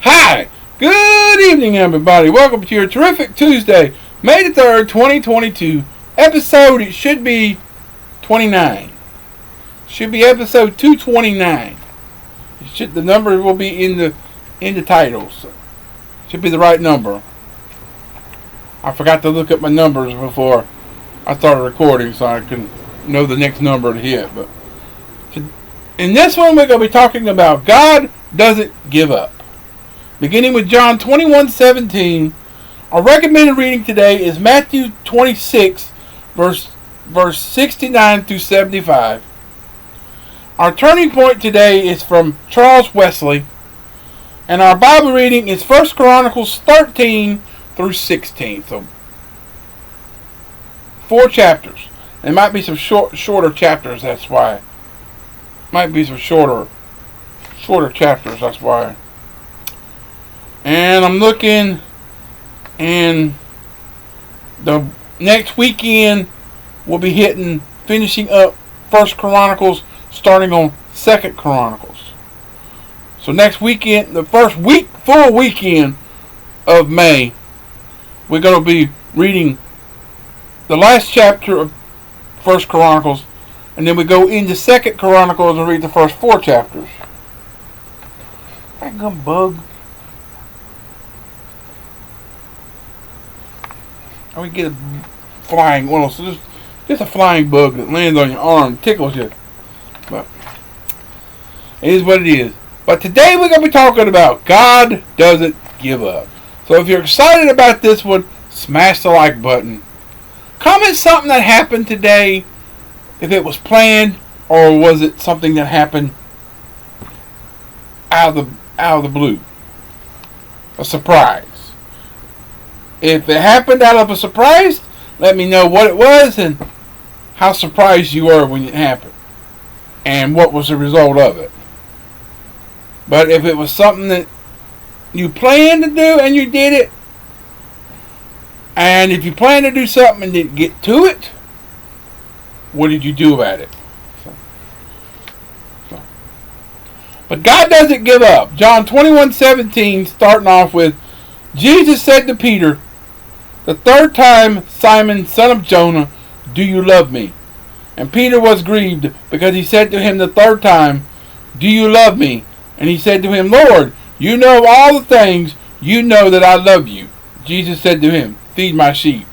Hi, good evening, everybody. Welcome to your terrific Tuesday, May the 3rd, 2022 episode. It should be 29. Should be episode 229. The number will be in the title. So should be the right number. I forgot to look up my numbers before I started recording, so I can know the next number to hit. But in this one, we're going to be talking about God doesn't give up. Beginning with John 21:17, our recommended reading today is Matthew 26, verse 69 through 75. Our turning point today is from Charles Wesley, and our Bible reading is 1 Chronicles 13 through 16. So, 4 chapters. There might be some shorter chapters, that's why. Might be some shorter chapters, that's why. And I'm looking, and the next weekend we'll be finishing up 1 Chronicles, starting on 2 Chronicles. So next weekend, the first full weekend of May, we're going to be reading the last chapter of 1 Chronicles, and then we go into 2 Chronicles and read the first 4 chapters. That gum bug. I would get a flying one, so just a flying bug that lands on your arm, tickles you. But it is what it is. But today we're going to be talking about God doesn't give up. So if you're excited about this one, smash the like button. Comment something that happened today, if it was planned or was it something that happened out of the blue, a surprise. If it happened out of a surprise, let me know what it was and how surprised you were when it happened and what was the result of it. But if it was something that you planned to do and you did it, and if you plan to do something and didn't get to it, what did you do about it? But God doesn't give up. John 21:17, starting off with, Jesus said to Peter, the third time, Simon, son of Jonah, do you love me? And Peter was grieved, because he said to him the third time, do you love me? And he said to him, Lord, you know all the things, you know that I love you. Jesus said to him, feed my sheep.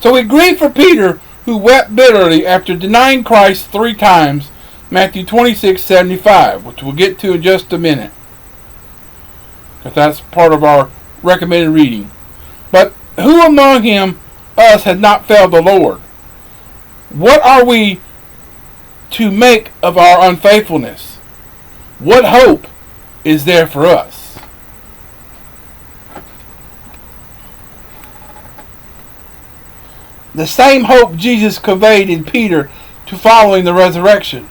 So we grieve for Peter, who wept bitterly after denying Christ 3 times, Matthew 26:75, which we'll get to in just a minute, because that's part of our recommended reading. But who among us has not failed the Lord? What are we to make of our unfaithfulness? What hope is there for us? The same hope Jesus conveyed in Peter to following the resurrection.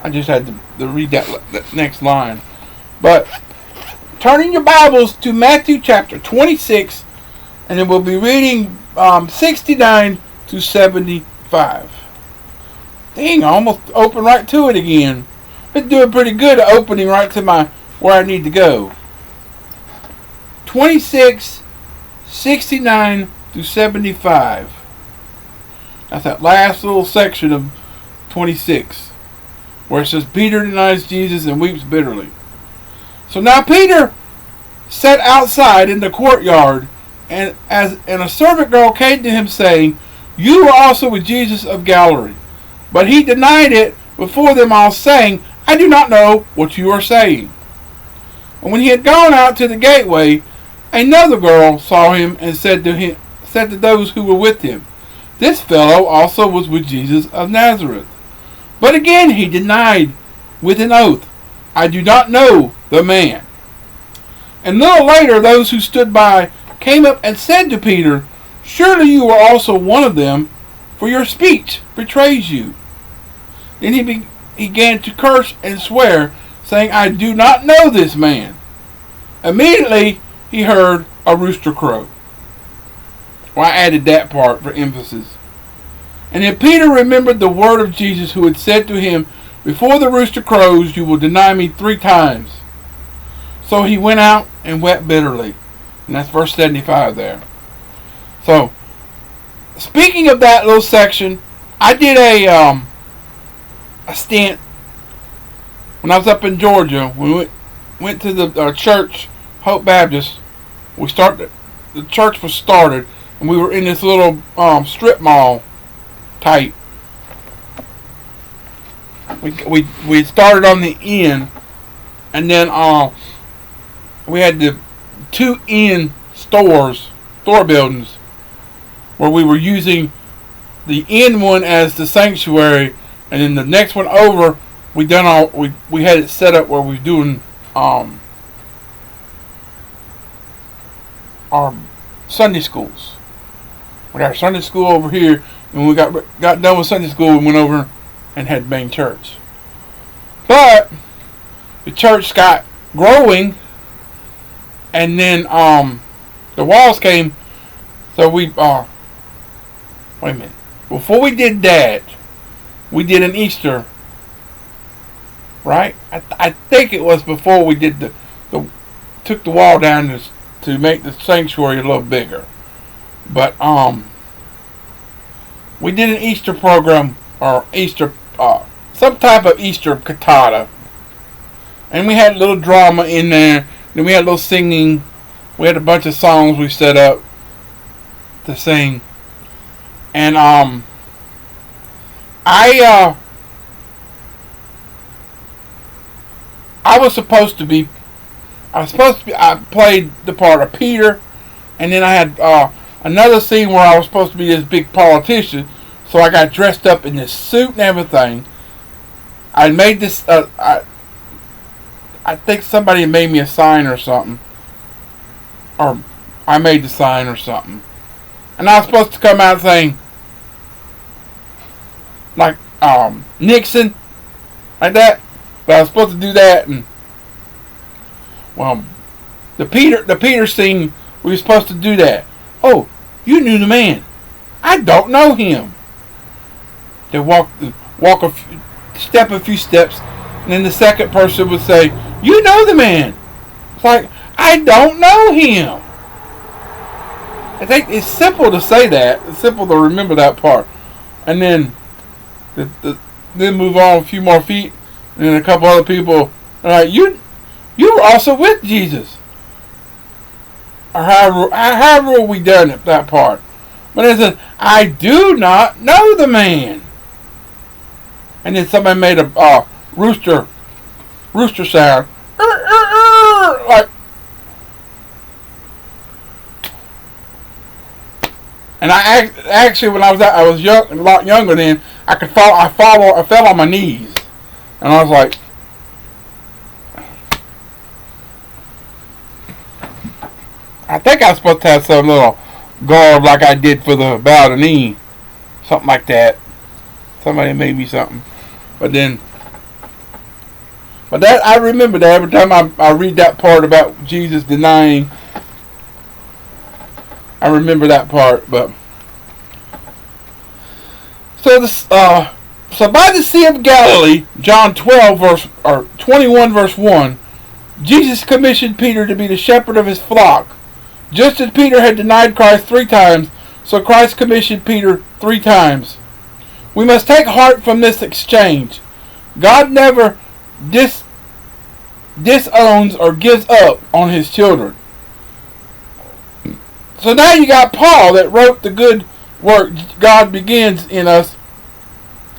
I just had to read that next line. But turning your Bibles to Matthew chapter 26, and then we'll be reading 69 to 75. Dang, I almost opened right to it again. Been doing pretty good at opening right to where I need to go. 26, 69 to 75. That's that last little section of 26, where it says Peter denies Jesus and weeps bitterly. So now Peter sat outside in the courtyard, and a servant girl came to him saying, you were also with Jesus of Galilee. But he denied it before them all, saying, I do not know what you are saying. And when he had gone out to the gateway, another girl saw him and said to those who were with him, this fellow also was with Jesus of Nazareth. But again he denied with an oath, I do not know the man. And a little later those who stood by came up and said to Peter, surely you are also one of them, for your speech betrays you. Then he began to curse and swear, saying, I do not know this man. Immediately he heard a rooster crow. Well, I added that part for emphasis. And then Peter remembered the word of Jesus, who had said to him, "Before the rooster crows, you will deny me 3 times." So he went out and wept bitterly. And that's verse 75 there. So, speaking of that little section, I did a stint when I was up in Georgia. We went to the church, Hope Baptist. The church was started, and we were in this little strip mall type. We started on the end, and then we had the 2 end store buildings where we were using the end one as the sanctuary, and then the next one over we had it set up where we were doing our Sunday schools. We got our Sunday school over here, and we got done with Sunday school and went over and had main church. But the church got growing, and then the walls came. So we wait a minute. Before we did that, we did an Easter, right? I think it was before we did took the wall down to make the sanctuary a little bigger. But we did an Easter program, or Easter some type of Easter cantata, and we had a little drama in there. Then we had a little singing. We had a bunch of songs we set up to sing, and I played the part of Peter, and then I had another scene where I was supposed to be this big politician, so I got dressed up in this suit and everything. I made this, I think somebody made me a sign or something, or I made the sign or something, and I was supposed to come out saying, like, Nixon, like that, but I was supposed to do that, and, well, the Peter scene, we were supposed to do that. "Oh, you knew the man. I don't know him." They step a few steps, and then the second person would say, "You know the man." It's like, I don't know him. I think it's simple to say that. It's simple to remember that part, and then then move on a few more feet, and then a couple other people are like, "You were also with Jesus," or however we done it, that part. But it says, "I do not know the man," and then somebody made a rooster sound, like, and I actually, when I was young, a lot younger then, I fell on my knees, and I was like, I think I was supposed to have some little garb like I did for the bow to knee, something like that. Somebody made me something, but that, I remember that every time I read that part about Jesus denying, I remember that part. But so by the Sea of Galilee, John 21 verse 1, Jesus commissioned Peter to be the shepherd of his flock. Just as Peter had denied Christ 3 times, so Christ commissioned Peter 3 times. We must take heart from this exchange. God never disowns or gives up on his children. So now you got Paul that wrote the good work God begins in us,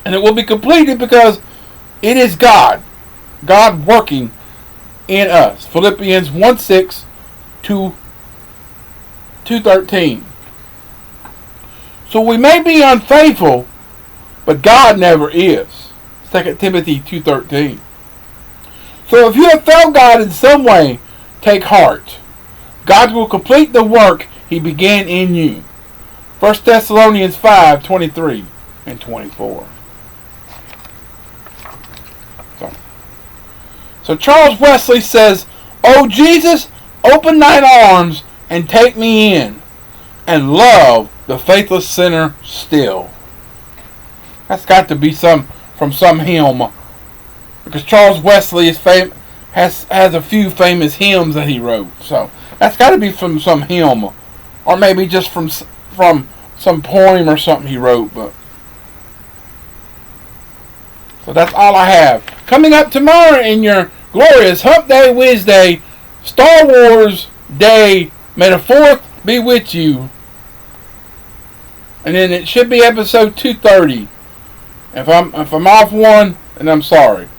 and it will be completed because it is God working in us. Philippians 1:6 to 2:13. So we may be unfaithful, but God never is. 2 Timothy 2:13. So if you have failed God in some way, take heart. God will complete the work he began in you. 1 Thessalonians 5:23 and 24. So Charles Wesley says, "O Jesus, open thine arms and take me in, and love the faithless sinner still." That's got to be from some hymn, because Charles Wesley has a few famous hymns that he wrote. So that's got to be from some hymn, or maybe just from some poem or something he wrote. But so that's all I have. Coming up tomorrow in your Glorious Hump Day Wednesday, Star Wars Day, May the 4th be with you. And then it should be episode 230. If I'm off one, then I'm sorry.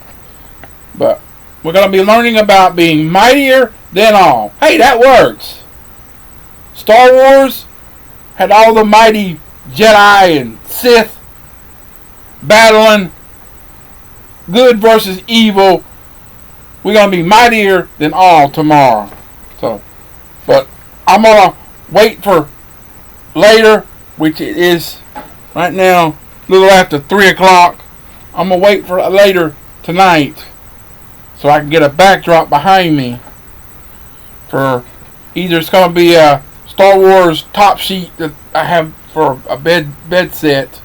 But we're going to be learning about being mightier than all. Hey, that works. Star Wars had all the mighty Jedi and Sith battling good versus evil. We're going to be mightier than all tomorrow. So, but I'm going to wait for later, which it is right now a little after 3 o'clock. I'm going to wait for later tonight so I can get a backdrop behind me for either it's going to be a Star Wars top sheet that I have for a bed set,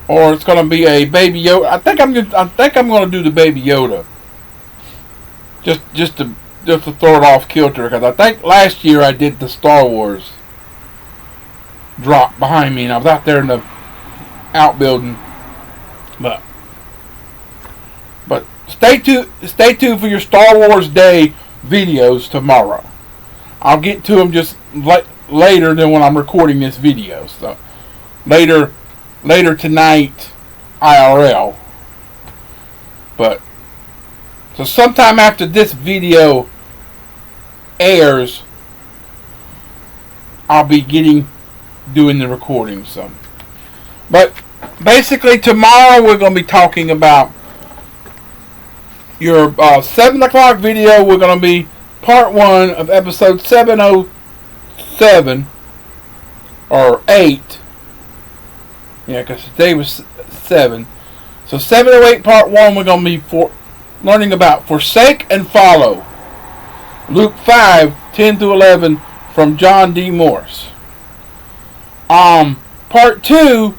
or it's going to be a Baby Yoda. I think I'm going to do the Baby Yoda. Just to throw it off kilter, because I think last year I did the Star Wars drop behind me, and I was out there in the outbuilding. But stay tuned for your Star Wars Day videos tomorrow. I'll get to them just later than when I'm recording this video. So later tonight, IRL. But so sometime after this video airs, I'll be doing the recording. So, but basically tomorrow we're going to be talking about your 7 o'clock video. We're going to be part 1 of episode 707 or 8. Yeah, because today was 7. So 708 part 1, we're going to be learning about forsake and follow. Luke 5:10-11 from John D. Morse. Part 2,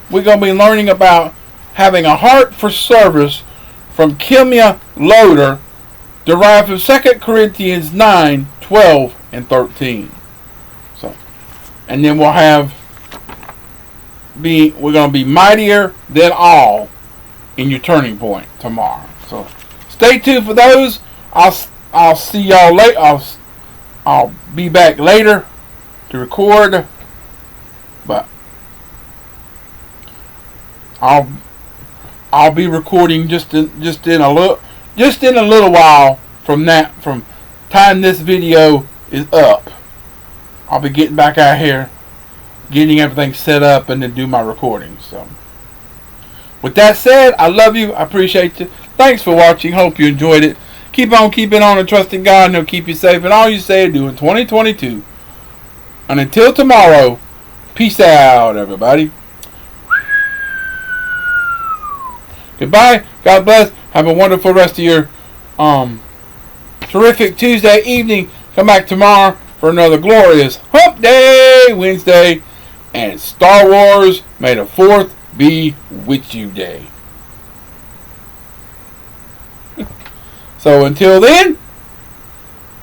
we're going to be learning about having a heart for service from Kimya Loader, derived from 2 Corinthians 9:12-13. So, and then we're going to be mightier than all in your turning point tomorrow. So stay tuned for those. I'll see y'all later. I'll be back later to record, but I'll be recording just in a little while from time this video is up. I'll be getting back out here, getting everything set up, and then do my recording. So with that said, I love you. I appreciate you. Thanks for watching. Hope you enjoyed it. Keep on keeping on and trusting God, and He'll keep you safe in all you say and do in 2022. And until tomorrow, peace out, everybody. Goodbye. God bless. Have a wonderful rest of your terrific Tuesday evening. Come back tomorrow for another glorious Hump Day Wednesday and Star Wars May the 4th be with you day. So until then,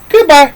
goodbye.